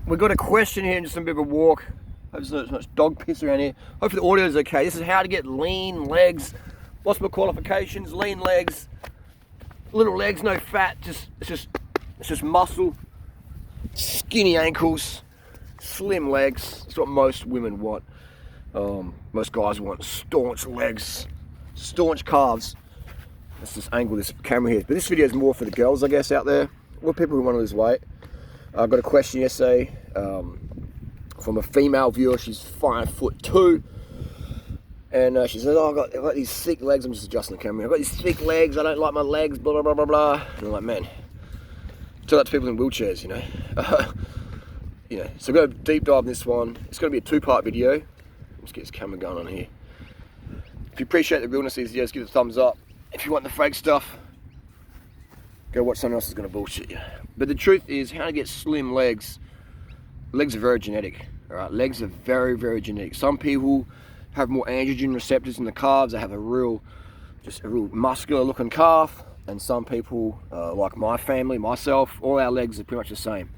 We've got a question here and just a bit of a walk. Hope there's not much dog piss around here. Hopefully the audio is okay. This is how to get lean legs. What's my qualifications? Lean legs, little legs, no fat. It's just muscle. Skinny ankles, slim legs. That's what most women want. Most guys want staunch legs, staunch calves. Let's just angle this camera here. But this video is more for the girls, I guess, out there, or people who want to lose weight. I got a question yesterday from a female viewer. She's 5'2", and she said, "Oh, I've got these thick legs." I'm just adjusting the camera. I've got these thick legs. I don't like my legs. Blah blah blah blah blah. And I'm like, man, tell that to people in wheelchairs, you know. So I've got a deep dive in this one. It's going to be a two-part video. Let's get this camera going on here. If you appreciate the realness of these videos, give it a thumbs up. If you want the fake stuff, go watch someone else who's going to bullshit you. But the truth is, how to get slim legs. Legs are very genetic, all right? Legs are very, very genetic. Some people have more androgen receptors in the calves. They have just a real muscular looking calf. And some people, like my family, myself, all our legs are pretty much the same.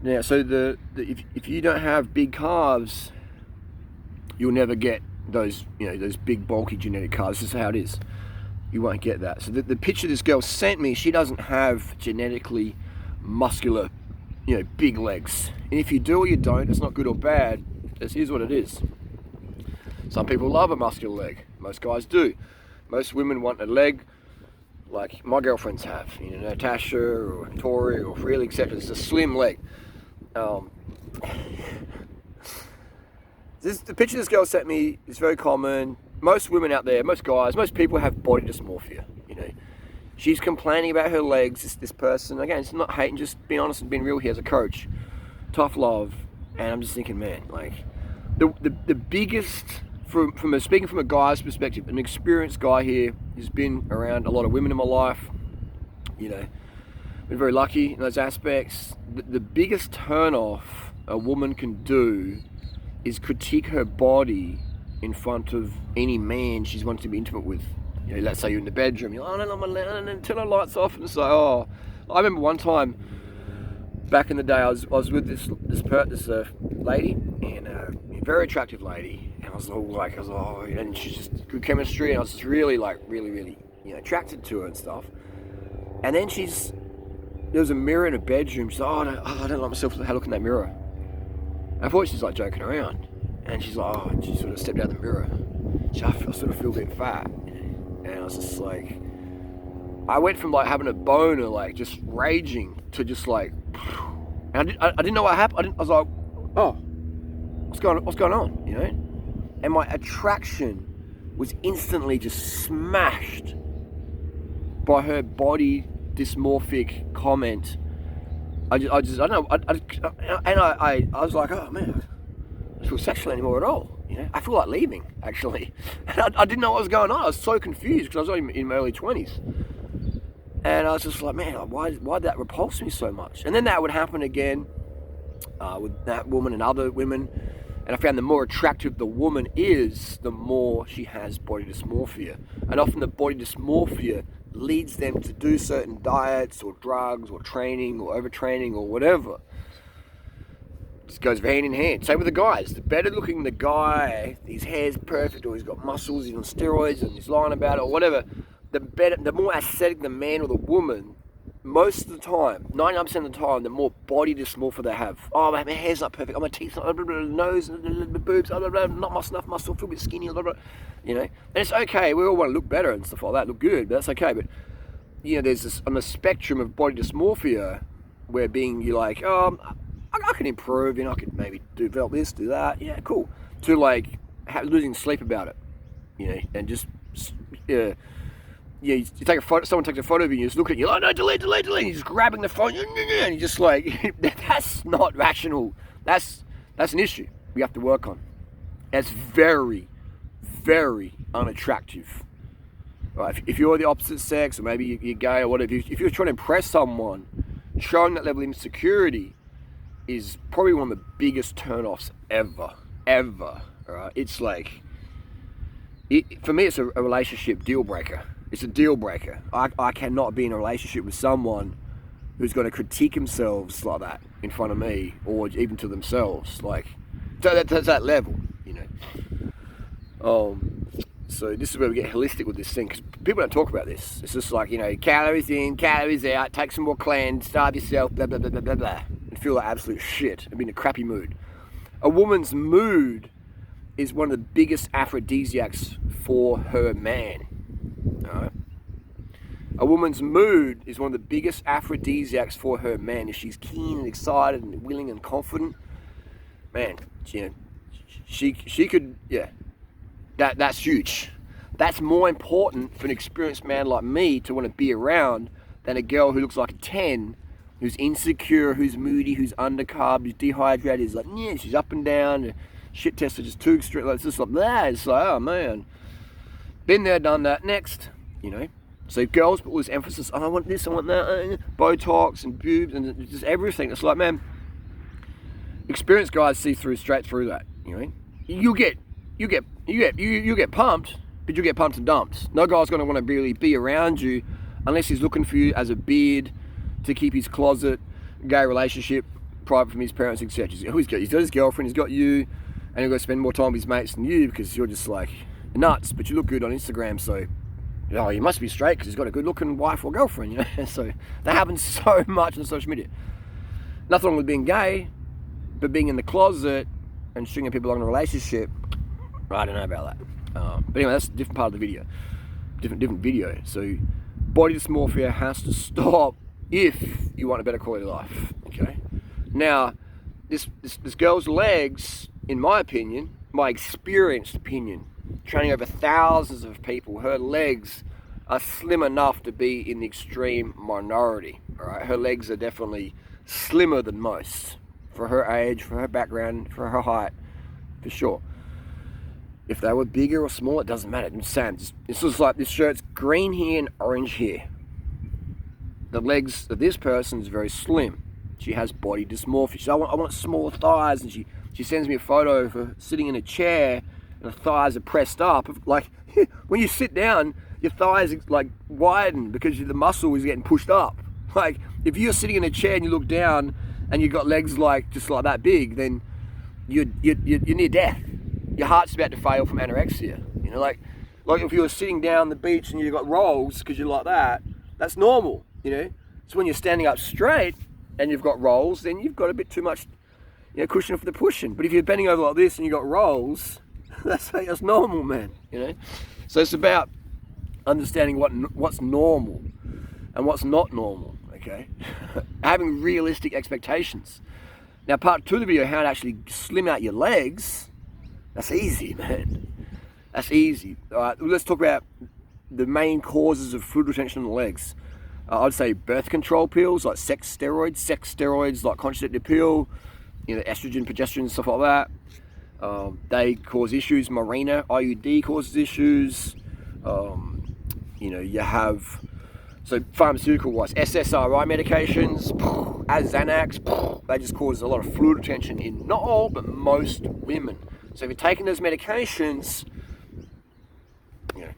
Now, so if you don't have big calves, you'll never get those big bulky genetic calves. This is how it is. You won't get that. So the picture this girl sent me, she doesn't have genetically muscular, big legs. And if you do or you don't, it's not good or bad. Here's what it is. Some people love a muscular leg. Most guys do. Most women want a leg like my girlfriends have. Natasha or Tori or Freely, etc. It's a slim leg. The picture this girl sent me is very common. Most women out there, most guys, most people have body dysmorphia. She's complaining about her legs. This person, again, it's not hating, just being honest and being real here as a coach. Tough love. And I'm just thinking, man, like the biggest, speaking from a guy's perspective, an experienced guy here who's been around a lot of women in my life, been very lucky in those aspects. The biggest turn off a woman can do is critique her body in front of any man she's wanted to be intimate with. Let's say you're in the bedroom, you're like, "Oh, I don't know my leg," and then turn the lights off and say, "Oh." I remember one time back in the day, I was with this lady, and a very attractive lady, and I was oh, and she's just good chemistry, and I was just really attracted to her and stuff. And then there was a mirror in a bedroom. She's like, I don't like myself. How I look in that mirror. I thought she's like joking around, and she's like, and she sort of stepped out the mirror. I sort of feel a bit fat, and I was just like, I went from like having a boner, like just raging, to just like, and I didn't know what happened. I was like, oh, what's going on, And my attraction was instantly just smashed by her body dysmorphic comment. I don't know. I was like, oh man, I don't feel sexual anymore at all. I feel like leaving, actually. And I didn't know what was going on. I was so confused because I was only in my early 20s. And I was just like, man, why'd that repulse me so much? And then that would happen again with that woman and other women. And I found the more attractive the woman is, the more she has body dysmorphia. And often the body dysmorphia leads them to do certain diets or drugs or training or overtraining or whatever. Just goes hand in hand. Same with the guys. The better looking the guy, his hair's perfect, or he's got muscles, he's on steroids and he's lying about it or whatever, the more aesthetic the man or the woman, most of the time, 99% of the time, the more body dysmorphia they have. Oh, my hair's not perfect. Oh, my teeth, nose, boobs, not enough muscle, feel a bit skinny, And it's okay. We all want to look better and stuff like that, look good, but that's okay. But there's this on the spectrum of body dysmorphia, where you're like, I can improve. I could maybe develop this, do that. Yeah, cool. To like losing sleep about it, and just you take a photo. Someone takes a photo of you, and you just look at it. You're like, no, delete. And you're just grabbing the phone, and you're just like, that's not rational. That's an issue we have to work on. That's very, very unattractive. Right? If you're the opposite sex, or maybe you're gay or whatever, if you're trying to impress someone, showing that level of insecurity is probably one of the biggest turn-offs ever. Right? It's like, for me, it's a relationship deal breaker. It's a deal breaker. I cannot be in a relationship with someone who's going to critique themselves like that. in front of me, or even to themselves. Like, that's that level, you know. So this is where we get holistic with this thing, because people don't talk about this. It's just like, you know, calories in, calories out, take some more cleanse, starve yourself, blah, blah, blah, blah, blah, blah, and feel like absolute shit and be in a crappy mood. A woman's mood is one of the biggest aphrodisiacs for her man. All right? A woman's mood is one of the biggest aphrodisiacs for her man. If she's keen and excited and willing and confident, man, you know, she could, yeah, that's huge. That's more important for an experienced man like me to want to be around than a girl who looks like a 10, who's insecure, who's moody, who's undercarb, who's dehydrated, who's like, yeah, she's up and down, the shit tests are just too extreme, like, it's just like that. It's like, oh man, been there, done that, next, you know. So girls put all this emphasis, oh, I want this, I want that, Botox and boobs and just everything. It's like, man, experienced guys see straight through that. You know, you get pumped, but you get pumped and dumped. No guy's going to want to really be around you unless he's looking for you as a beard to keep his closet, gay relationship private from his parents, etc. He's got his girlfriend, he's got you, and he's got to spend more time with his mates than you because you're just like nuts, but you look good on Instagram, so. Oh, he must be straight because he's got a good-looking wife or girlfriend, you know. So that happens so much on social media. Nothing wrong with being gay, but being in the closet and stringing people along in a relationship, I don't know about that. But anyway, that's a different part of the video, different video. So body dysmorphia has to stop if you want a better quality of life. Okay. Now, this girl's legs, in my opinion, my experienced opinion, training over thousands of people, her legs are slim enough to be in the extreme minority. All right, her legs are definitely slimmer than most for her age, for her background, for her height, for sure. If they were bigger or smaller, it doesn't matter. It's Sam. It's just like this shirt's green here and orange here. The legs of this person is very slim. She has body dysmorphia. She says, I want smaller thighs, and she sends me a photo of her sitting in a chair. And the thighs are pressed up. Like, when you sit down, your thighs like widen because the muscle is getting pushed up. Like, if you're sitting in a chair and you look down and you've got legs like just like that big, then you're near death. Your heart's about to fail from anorexia. You know, like if you were sitting down on the beach and you've got rolls because you're like that, that's normal. You know, so when you're standing up straight and you've got rolls, then you've got a bit too much, you know, cushion for the pushing. But if you're bending over like this and you've got rolls, that's normal, man. You know, so it's about understanding what's normal and what's not normal. Okay, having realistic expectations. Now, part 2 of the video, how to actually slim out your legs. That's easy, man. That's easy. All right, let's talk about the main causes of fluid retention in the legs. I'd say birth control pills like sex steroids like contraceptive pill, you know, estrogen, progesterone, stuff like that. They cause issues. Mirena IUD causes issues. You know, you have, so pharmaceutical wise, SSRI medications, as Xanax, they just cause a lot of fluid retention in not all, but most women. So if you're taking those medications, you know,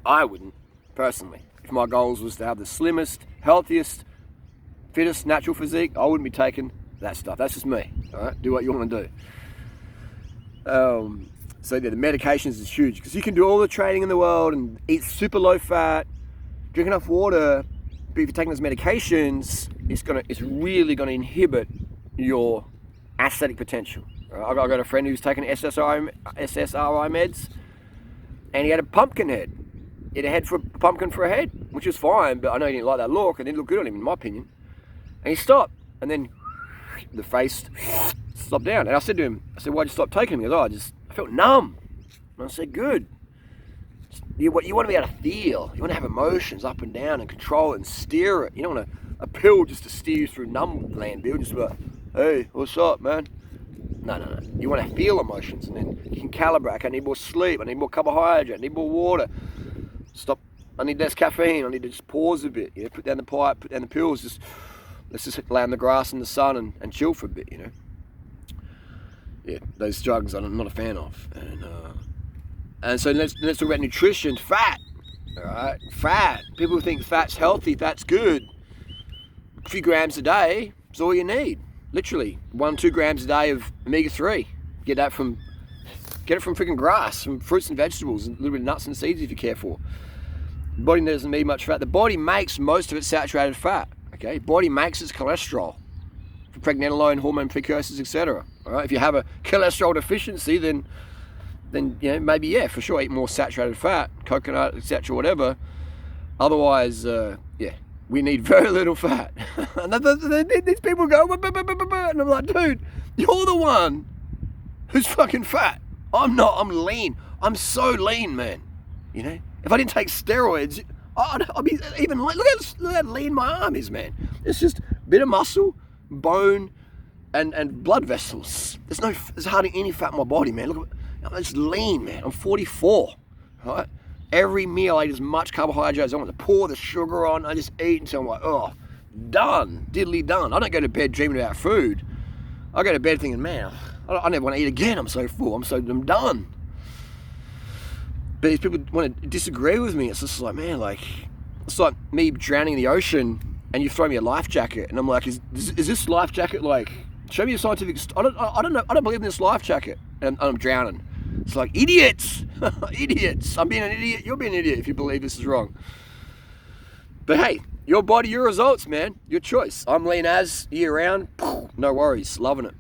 I wouldn't, personally. If my goals was to have the slimmest, healthiest, fittest, natural physique, I wouldn't be taking that stuff. That's just me, all right? Do what you want to do. So yeah, the medications is huge because you can do all the training in the world and eat super low fat, drink enough water, but if you're taking those medications, it's really gonna inhibit your aesthetic potential. I got a friend who's taking SSRI meds, and he had a pumpkin head. He had a head for a pumpkin for a head, which was fine, but I know he didn't like that look, and it didn't look good on him, in my opinion. And he stopped, and then the face stopped down. And I said to him, why'd you stop taking them? He goes, I felt numb. And I said, good. You want to be able to feel. You want to have emotions up and down and control it and steer it. You don't want a pill just to steer you through numb land, Bill. Just like, hey, what's up, man? No. You want to feel emotions, and then you can calibrate. I need more sleep. I need more carbohydrate. I need more water. Stop. I need less caffeine. I need to just pause a bit. You know, put down the pipe, put down the pills. Let's just lay on the grass in the sun and chill for a bit. You know. Yeah, those drugs I'm not a fan of. And so let's talk about nutrition. Fat. All right, fat. People think fat's healthy. Fat's good. A few grams a day. It's all you need. Literally 1-2 grams a day of omega-3. Get it from freaking grass, from fruits and vegetables, and a little bit of nuts and seeds if you care for. The body doesn't need much fat. The body makes most of its saturated fat. Okay, body makes its cholesterol, for pregnenolone, hormone precursors, etc. All right, if you have a cholesterol deficiency, then maybe for sure eat more saturated fat, coconut, etc. whatever. Otherwise, we need very little fat. And these people go, and I'm like, dude, you're the one who's fucking fat. I'm not. I'm lean. I'm so lean, man. If I didn't take steroids, I'd be even. Look how lean my arm is, man. It's just a bit of muscle, bone, and blood vessels. There's hardly any fat in my body, man. Look, I'm just lean, man. I'm 44. Right? Every meal I eat as much carbohydrates. I want to pour the sugar on. I just eat until I'm like, oh, done, diddly done. I don't go to bed dreaming about food. I go to bed thinking, man, I never want to eat again. I'm so full. I'm done. But these people want to disagree with me. It's just like, man, it's like me drowning in the ocean and you throw me a life jacket, and I'm like, is this life jacket show me a scientific? I don't know. I don't believe in this life jacket, and I'm drowning. It's like, idiots, idiots. I'm being an idiot. You're being an idiot if you believe this is wrong. But hey, your body, your results, man. Your choice. I'm lean as year round. No worries. Loving it.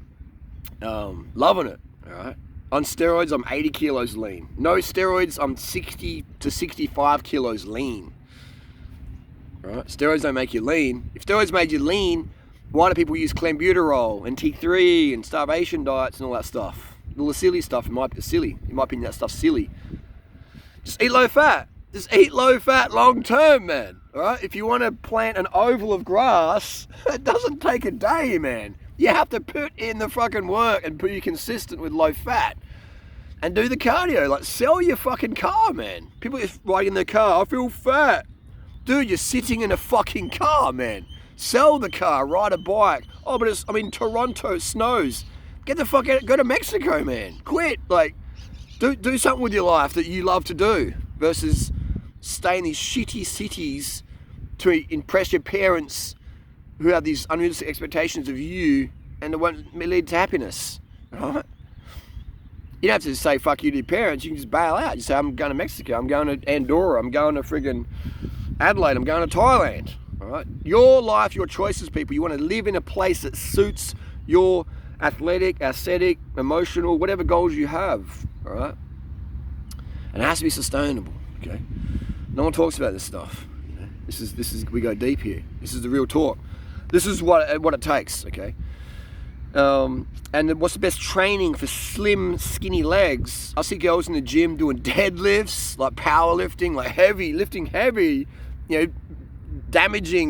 Loving it. All right. On steroids, I'm 80 kilos lean. No steroids, I'm 60 to 65 kilos lean. All right. Steroids don't make you lean. If steroids made you lean, why do people use clenbuterol and T3 and starvation diets and all that stuff? All the silly stuff. In my opinion, that stuff's silly. Just eat low fat. Just eat low fat long term, man. All right. If you want to plant an oval of grass, it doesn't take a day, man. You have to put in the fucking work and be consistent with low fat. And do the cardio. Sell your fucking car, man. People are riding in their car, I feel fat. Dude, you're sitting in a fucking car, man. Sell the car, ride a bike. Oh, but Toronto, it snows. Get the fuck out, go to Mexico, man. Quit. Do something with your life that you love to do versus stay in these shitty cities to impress your parents who have these unrealistic expectations of you, and it won't lead to happiness. Right? You don't have to say fuck you to your parents. You can just bail out. You say, I'm going to Mexico. I'm going to Andorra. I'm going to friggin' Adelaide. I'm going to Thailand. All right? Your life, your choices, people. You want to live in a place that suits your athletic, aesthetic, emotional, whatever goals you have. All right? And it has to be sustainable. Okay? No one talks about this stuff. This is we go deep here. This is the real talk. This is what it takes, okay? And what's the best training for slim, skinny legs? I see girls in the gym doing deadlifts, powerlifting, lifting heavy,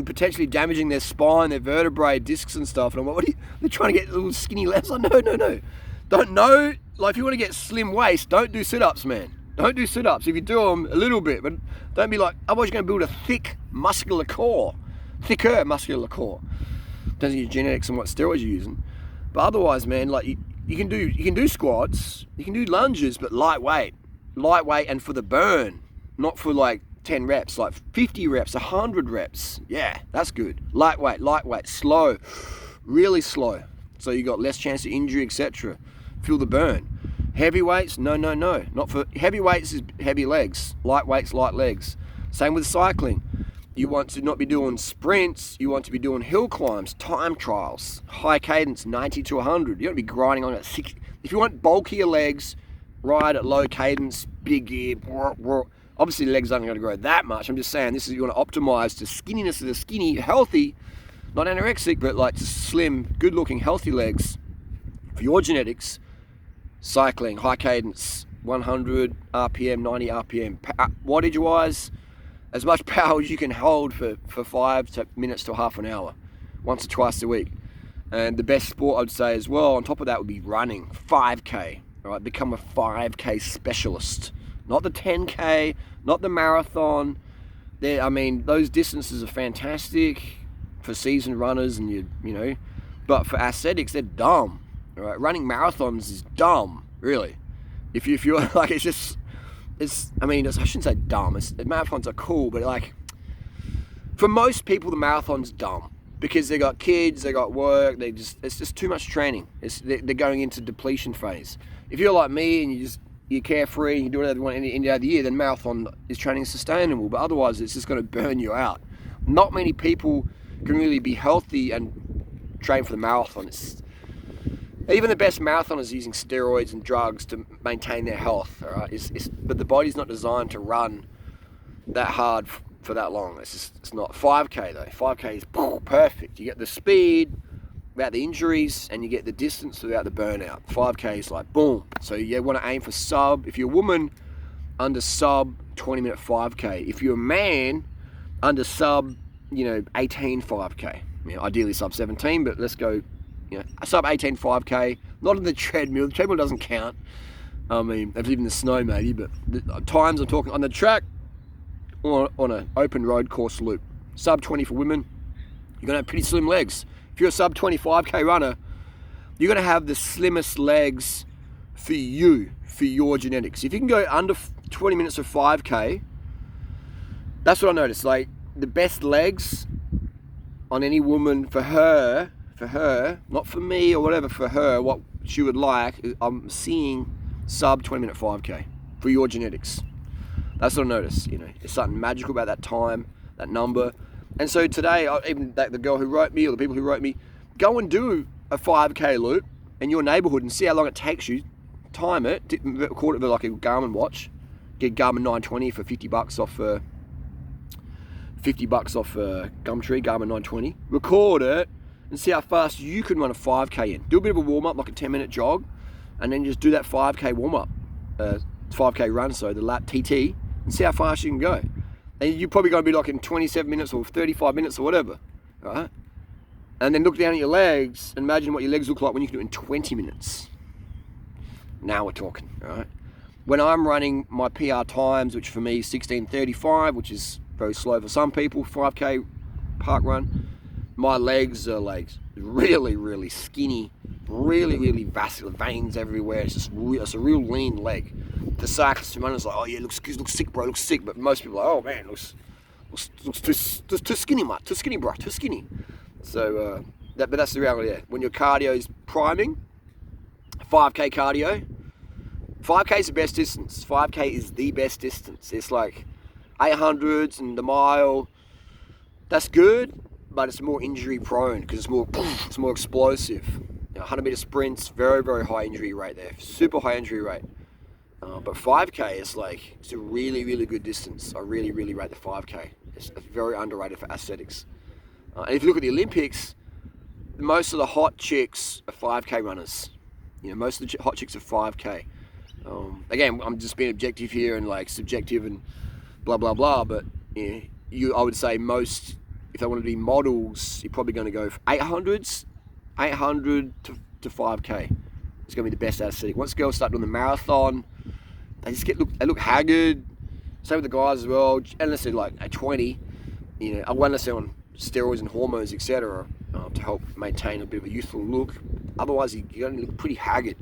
potentially damaging their spine, their vertebrae, discs and stuff. And I'm like, they're trying to get little skinny legs? Like, no. Don't know. If you want to get slim waist, don't do sit-ups, man. Don't do sit-ups. If you do them, a little bit, but don't be otherwise you're going to build a thicker muscular core. Depends on your genetics and what steroids you're using. But otherwise, man, you can do squats, you can do lunges, but lightweight and for the burn, not for 10 reps, 50 reps, 100 reps. Yeah, that's good. Lightweight, slow, really slow. So you got less chance of injury, etc. Feel the burn. Heavyweights, no. Not for heavyweights is heavy legs. Lightweights, light legs. Same with cycling. You want to not be doing sprints. You want to be doing hill climbs, time trials, high cadence, 90 to 100. You don't be grinding on at 60. If you want bulkier legs, ride at low cadence, big gear. Obviously, the legs aren't going to grow that much. I'm just saying you want to optimize to skinniness of the skinny, healthy, not anorexic, but slim, good-looking, healthy legs for your genetics. Cycling, high cadence, 100 RPM, 90 RPM. Wattage-wise, as much power as you can hold for 5 minutes to half an hour, once or twice a week. And the best sport I'd say as well, on top of that, would be running, 5K. All right, become a 5K specialist. Not the 10K, not the marathon. Those distances are fantastic for seasoned runners and but for aesthetics, they're dumb. All right, running marathons is dumb, really. If you're I shouldn't say dumb. Marathons are cool, but for most people, the marathon's dumb. because they got kids, they got work, it's just too much training. They're going into depletion phase. If you're like me and you're carefree and you do whatever you want any day of the year, then marathon is training sustainable. But otherwise, it's just going to burn you out. Not many people can really be healthy and train for the marathon. Even the best marathoners are using steroids and drugs to maintain their health. All right, but the body's not designed to run that hard for that long. It's not. 5K though. 5K is perfect. You get the speed without the injuries, and you get the distance without the burnout. 5K is like boom. So you want to aim for if you're a woman, under sub 20-minute 5K. If you're a man, under sub 18 5K. Ideally sub 17, but let's go a sub 18 5K. Not on the treadmill. The treadmill doesn't count. I mean, if in the snow maybe, but the times I'm talking on the track or on an open road course loop. Sub 20 for women. You're gonna have pretty slim legs. If you're a sub 25K runner, you're gonna have the slimmest legs for your genetics. If you can go under 20 minutes of 5K, that's what I noticed. Like the best legs on any woman for her, not for me or whatever, for her, what she would like, I'm seeing sub 20-minute 5K for your genetics. That's what I noticed. There's something magical about that time, that number. And so today, even the girl who wrote me or the people who wrote me, go and do a 5K loop in your neighborhood and see how long it takes you. Time it, record it with like a Garmin watch. Get Garmin 920 for $50 off. Gumtree, Garmin 920. Record it and see how fast you can run a 5K in. Do a bit of a warm up, like a 10-minute jog, and then just do that 5K warm up, 5K run. So the lap TT, and see how fast you can go. And you're probably going to be like in 27 minutes or 35 minutes or whatever, right? And then look down at your legs and imagine what your legs look like when you can do it in 20 minutes. Now we're talking, right? When I'm running my PR times, which for me is 16:35, which is very slow for some people, 5K park run, my legs are like really, really skinny, really, really vascular, veins everywhere. It's a real lean leg. The cyclist who runners like, oh yeah, looks sick, bro, looks sick. But most people are like, oh man, looks too skinny, mate, too skinny, bro, too skinny. So but that's the reality. Yeah. When your cardio is priming, 5K cardio, 5K is the best distance. 5K is the best distance. It's like 800s and the mile. That's good, but it's more injury prone because it's more explosive. 100-meter sprints, very, very high injury rate there. Super high injury rate. But 5K is it's a really, really good distance. I really, really rate the 5K. It's very underrated for aesthetics. And if you look at the Olympics, most of the hot chicks are 5K runners. Most of the hot chicks are 5K. Again, I'm just being objective here and subjective and blah, blah, blah. But I would say most, if they want to be models, you're probably going to go for 800s, 800 to 5K. It's going to be the best aesthetic. Once girls start doing the marathon, they look haggard. Same with the guys as well. Unless they're at 20, unless they're on steroids and hormones, etc., to help maintain a bit of a youthful look. Otherwise, you're going to look pretty haggard,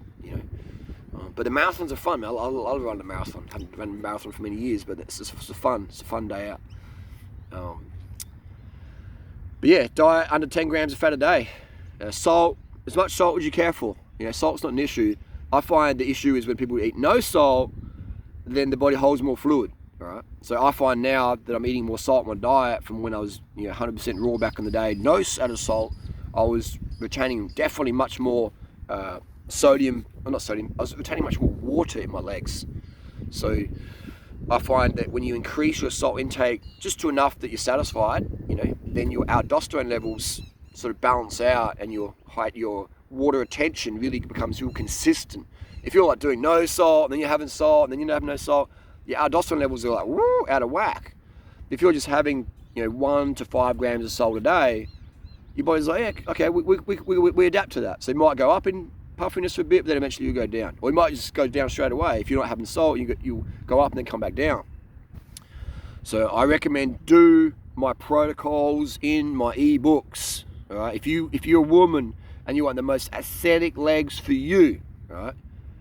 But the marathons are fun. I love running a marathon. I haven't run a marathon for many years, but it's fun. It's a fun day out. But yeah, diet under 10 grams of fat a day. Salt, as much salt as you care for. Salt's not an issue. I find the issue is when people eat no salt, then the body holds more fluid. All right. So I find now that I'm eating more salt in my diet from when I was 100% raw back in the day. No added salt. I was retaining definitely much more sodium. Well, not sodium. I was retaining much more water in my legs. So I find that when you increase your salt intake just to enough that you're satisfied, then your aldosterone levels sort of balance out, and your water retention really becomes real consistent. If you're doing no salt, and then you're having salt, and then you have no salt, your aldosterone levels are out of whack. If you're just having 1 to 5 grams of salt a day, your body's like, yeah, okay, we adapt to that. So you might go up in puffiness for a bit, but then eventually you go down. Or you might just go down straight away. If you're not having salt, you go up and then come back down. So I recommend do my protocols in my ebooks. All right, if you're a woman and you want the most aesthetic legs for you, right?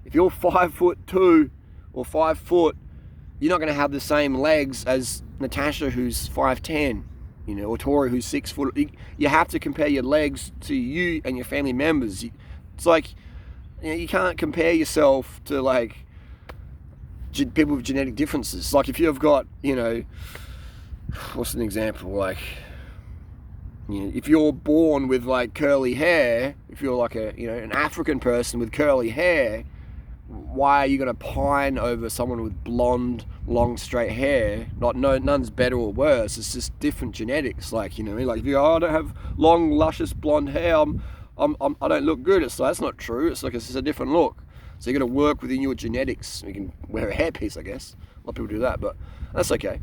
If you're 5'2" or 5 foot, you're not going to have the same legs as Natasha, who's 5'10". or Tori who's 6 foot. You have to compare your legs to you and your family members. It's like, you can't compare yourself to like people with genetic differences. Like if you've got, what's an example? Like, if you're born with like curly hair, if you're like an African person with curly hair, why are you going to pine over someone with blonde, long, straight hair? None's better or worse. It's just different genetics. Like, like if you go, I don't have long, luscious blonde hair, I don't look good. It's like, that's not true. It's like, it's just a different look. So you're going to work within your genetics. You can wear a hairpiece, I guess. A lot of people do that, but that's okay.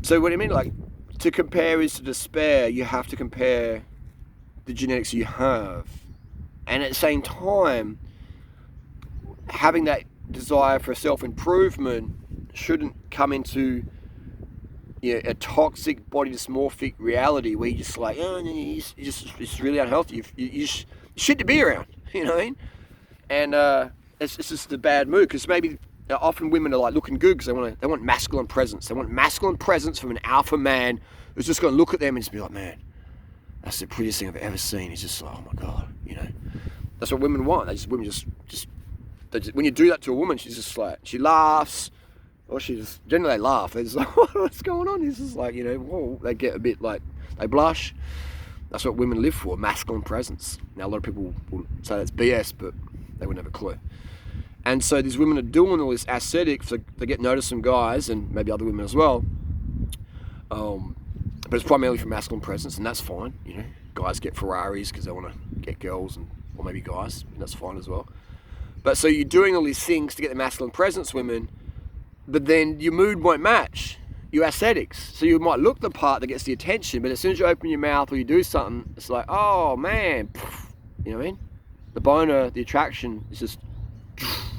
So what do you mean? Like, to compare is to despair. You have to compare the genetics you have. And at the same time, having that desire for self-improvement shouldn't come into a toxic body dysmorphic reality where you're just like, it's really unhealthy. You shit to be around, you know what I mean? And it's just a bad mood, because maybe often women are like looking good because they want masculine presence. They want masculine presence from an alpha man who's just going to look at them and just be like, man, that's the prettiest thing I've ever seen. It's just like, oh my God, That's what women want. Women just when you do that to a woman, she's just like, she laughs, or generally they laugh. It's like, what's going on? It's just like, whoa, they get a bit like, they blush. That's what women live for, masculine presence. Now, a lot of people will say that's BS, but they wouldn't have a clue. And so these women are doing all this aesthetic, so they get noticed from guys, and maybe other women as well. But it's primarily for masculine presence, and that's fine. Guys get Ferraris because they want to get girls, or maybe guys, and that's fine as well. But so you're doing all these things to get the masculine presence, women, but then your mood won't match your aesthetics. So you might look the part that gets the attention, but as soon as you open your mouth or you do something, it's like, oh man, you know what I mean? The boner, the attraction is just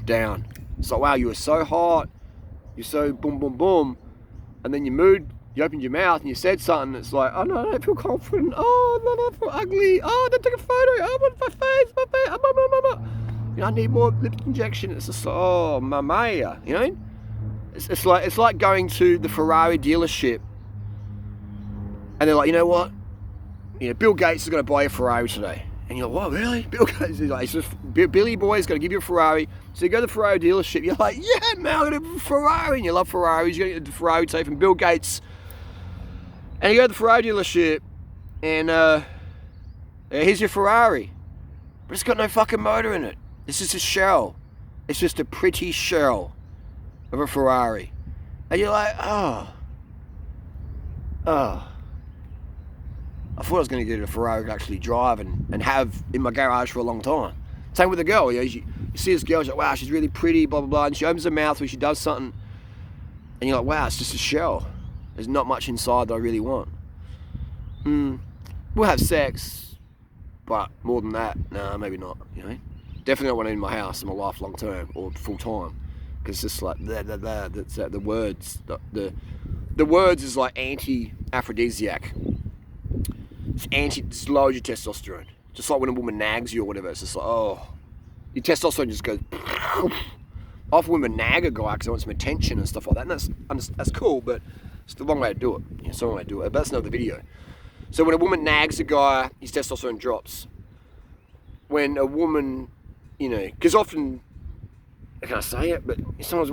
down. It's like, wow, you were so hot, you're so boom, boom, boom, and then your mood, you opened your mouth and you said something, it's like, oh no, I don't feel confident, oh no, I feel ugly, oh, don't take a photo, oh, what's my face, oh, I need more lip injection. It's just like, oh, mamaya, It's like going to the Ferrari dealership and they're like, you know what? Bill Gates is going to buy a Ferrari today. And you're like, what, really? Bill Gates is like, Billy Boy's going to give you a Ferrari. So you go to the Ferrari dealership, you're like, yeah, man, I'm going to have a Ferrari. And you love Ferraris. You're going to get the Ferrari today from Bill Gates. And you go to the Ferrari dealership and here's your Ferrari. But it's got no fucking motor in it. It's just a shell. It's just a pretty shell of a Ferrari. And you're like, oh. I thought I was going to get a Ferrari to actually drive and have in my garage for a long time. Same with the girl. You see this girl, you're like, wow, she's really pretty, blah, blah, blah. And she opens her mouth when she does something. And you're like, wow, it's just a shell. There's not much inside that I really want. We'll have sex, but more than that, nah, maybe not, Definitely not want it in my house in my life long term or full time, because it's just like the words. The words is like anti-aphrodisiac. It's lowers your testosterone. Just like when a woman nags you or whatever, it's just like, oh, your testosterone just goes. Often women nag a guy because they want some attention and stuff like that, and that's cool, but it's the wrong way to do it. It's the wrong way to do it. But that's another video. So when a woman nags a guy, his testosterone drops. When a woman, because often, I can't say it, but sometimes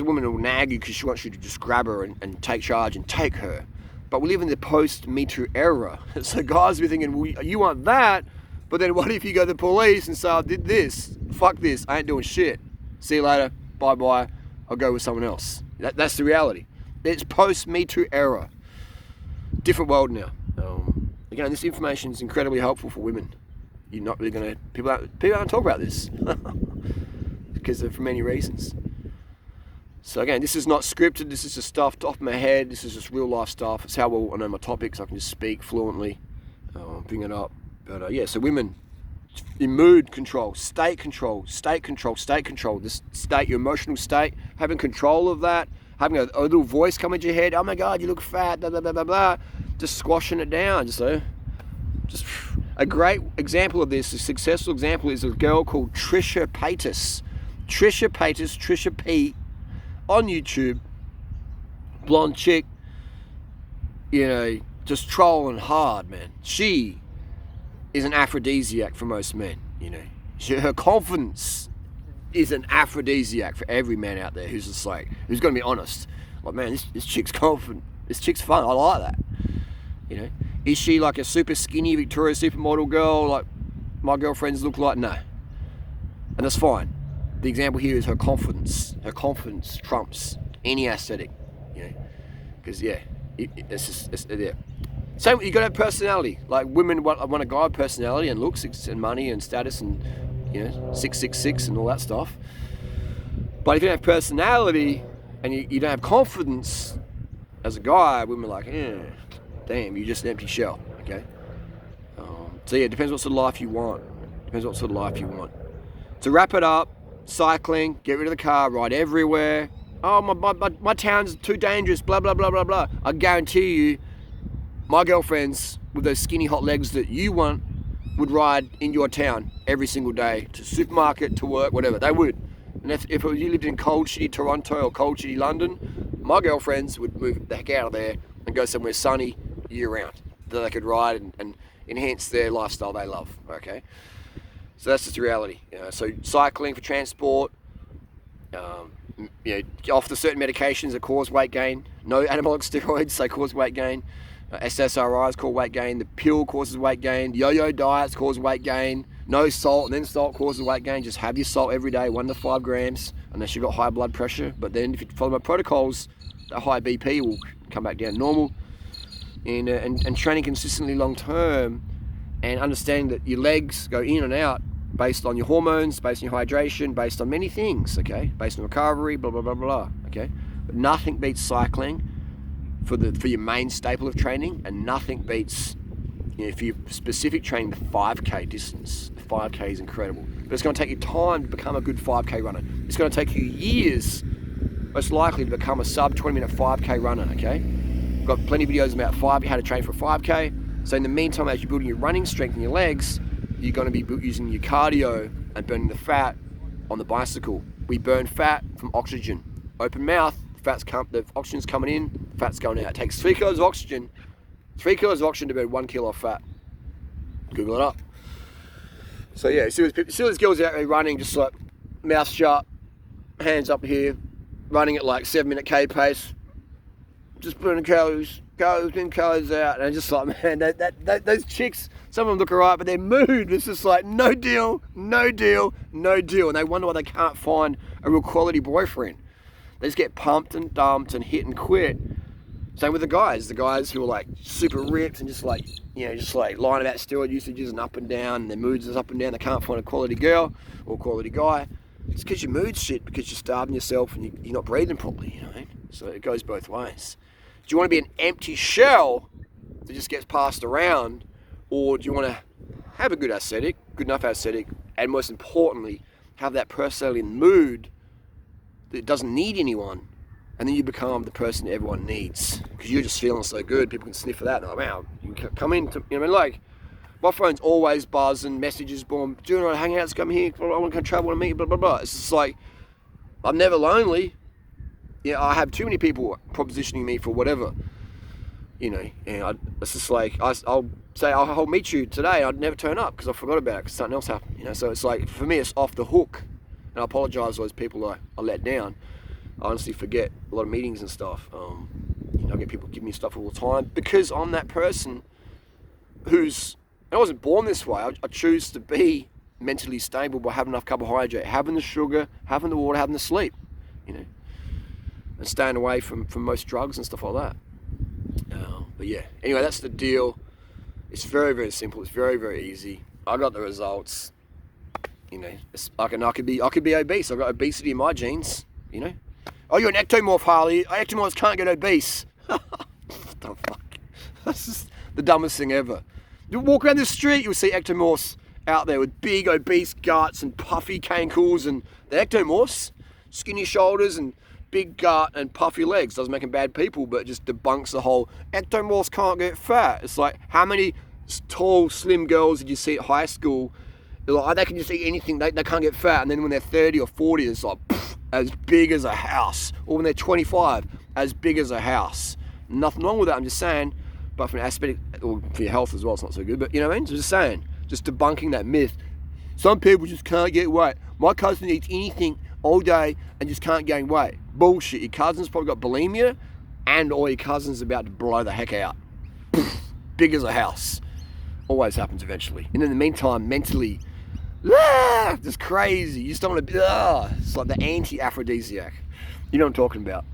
a woman will nag you because she wants you to just grab her and take charge and take her. But we live in the post-Me Too era. So guys will be thinking, well, you want that, but then what if you go to the police and say, I did this, fuck this, I ain't doing shit. See you later, bye-bye, I'll go with someone else. That's the reality. It's post-Me Too era. Different world now. Again, this information is incredibly helpful for women. You're not really going to, people don't talk about this because of for many reasons. So again, this is not scripted, this is just stuff off my head, this is just real life stuff. It's how well I know my topics, I can just speak fluently, bring it up. But yeah, so women, in mood control, state control, this state, your emotional state, having control of that, having a little voice come into your head, oh my God, you look fat, blah, blah, blah, blah, blah, just squashing it down, just a great example of this, a successful example is a girl called Trisha Paytas, Trisha P, on YouTube, blonde chick, just trolling hard, man. She is an aphrodisiac for most men, Her confidence is an aphrodisiac for every man out there who's just like, who's going to be honest. Like, man, this chick's confident. This chick's fun. I like that. Is she like a super skinny Victoria's supermodel girl like my girlfriends look like? No. And that's fine. The example here is her confidence. Her confidence trumps any aesthetic, Because, it's just, yeah. Same, you got to have personality. Like, women want a guy with personality and looks and money and status and, 666 and all that stuff. But if you don't have personality and you don't have confidence as a guy, women are like, damn, you're just an empty shell, okay? So yeah, it depends what sort of life you want. To wrap it up, cycling, get rid of the car, ride everywhere. Oh, my town's too dangerous, blah, blah, blah, blah, blah. I guarantee you, my girlfriends with those skinny hot legs that you want would ride in your town every single day to supermarket, to work, whatever. They would. And if you lived in cold, shitty Toronto or cold, shitty London, my girlfriends would move the heck out of there and go somewhere sunny year round that they could ride and enhance their lifestyle they love, okay? So that's just the reality. So cycling for transport, off the certain medications that cause weight gain. No anabolic steroids, they cause weight gain. SSRIs cause weight gain. The pill causes weight gain. Yo-yo diets cause weight gain. No salt, and then salt causes weight gain. Just have your salt every day, 1 to 5 grams, unless you've got high blood pressure. But then if you follow my protocols, the high BP will come back down normal. And training consistently long term, and understanding that your legs go in and out based on your hormones, based on your hydration, based on many things, okay? Based on recovery, blah, blah, blah, blah, okay? But nothing beats cycling for your main staple of training, and nothing beats, for your specific training, the 5K distance. The 5K is incredible. But it's going to take you time to become a good 5K runner. It's going to take you years, most likely, to become a sub 20-minute 5K runner, okay? I've got plenty of videos about how to train for a 5K. So in the meantime, as you're building your running strength in your legs, you're going to be using your cardio and burning the fat on the bicycle. We burn fat from oxygen. Open mouth, the oxygen's coming in, fat's going out. It takes 3 kilos of oxygen, to burn 1 kilo of fat. Google it up. So yeah, see these girls out there running, just like mouth shut, hands up here, running at like 7-minute K pace, just burning calories in, calories out, and just like, man, those chicks, some of them look alright, but their mood is just like, no deal, and they wonder why they can't find a real quality boyfriend. They just get pumped and dumped and hit and quit. Same with the guys who are like super ripped and just like lying about steroid usages and up and down, and their moods is up and down. They can't find a quality girl or quality guy. It's because your mood's shit, because you're starving yourself and you're not breathing properly, So it goes both ways. Do you want to be an empty shell that just gets passed around, or do you want to have a good enough aesthetic, and most importantly, have that personality and mood that doesn't need anyone, and then you become the person that everyone needs because you're just feeling so good. People can sniff for that. And wow, you can come in to, like, my phone's always buzzing, messages, boom, do you want to hang out, let's come here, I want to travel and meet, blah, blah, blah. It's just like, I'm never lonely. I have too many people propositioning me for whatever, and it's just like, I'll say, I'll meet you today, I'd never turn up because I forgot about it because something else happened, so it's like, for me, it's off the hook, and I apologise to those people I let down. I honestly forget a lot of meetings and stuff. I get people giving me stuff all the time because I'm that person I wasn't born this way. I choose to be mentally stable by having enough carbohydrate, having the sugar, having the water, having the sleep, and staying away from most drugs and stuff like that. But yeah, anyway, that's the deal. It's very, very simple. It's very, very easy. I got the results. I could be obese. I've got obesity in my genes. Oh, you're an ectomorph, Harley. Ectomorphs can't get obese. What the fuck? That's just the dumbest thing ever. You walk around the street, you'll see ectomorphs out there with big obese guts and puffy cankles, and the ectomorphs, skinny shoulders and big gut and puffy legs. Doesn't make them bad people, but it just debunks the whole ectomorphs can't get fat. It's like, how many tall, slim girls did you see at high school? They're like, they can just eat anything, they can't get fat, and then when they're 30 or 40, it's like, as big as a house. Or when they're 25, as big as a house. Nothing wrong with that. I'm just saying, but from an aspect, or for your health as well, it's not so good. But you know what I mean? So just saying, just debunking that myth. Some people just can't get weight. My cousin eats anything all day and just can't gain weight. Bullshit. Your cousin's probably got bulimia, and all your cousin's about to blow the heck out. Big as a house. Always happens eventually. And in the meantime, mentally, just crazy. You just don't want to be, it's like the anti-aphrodisiac. You know what I'm talking about.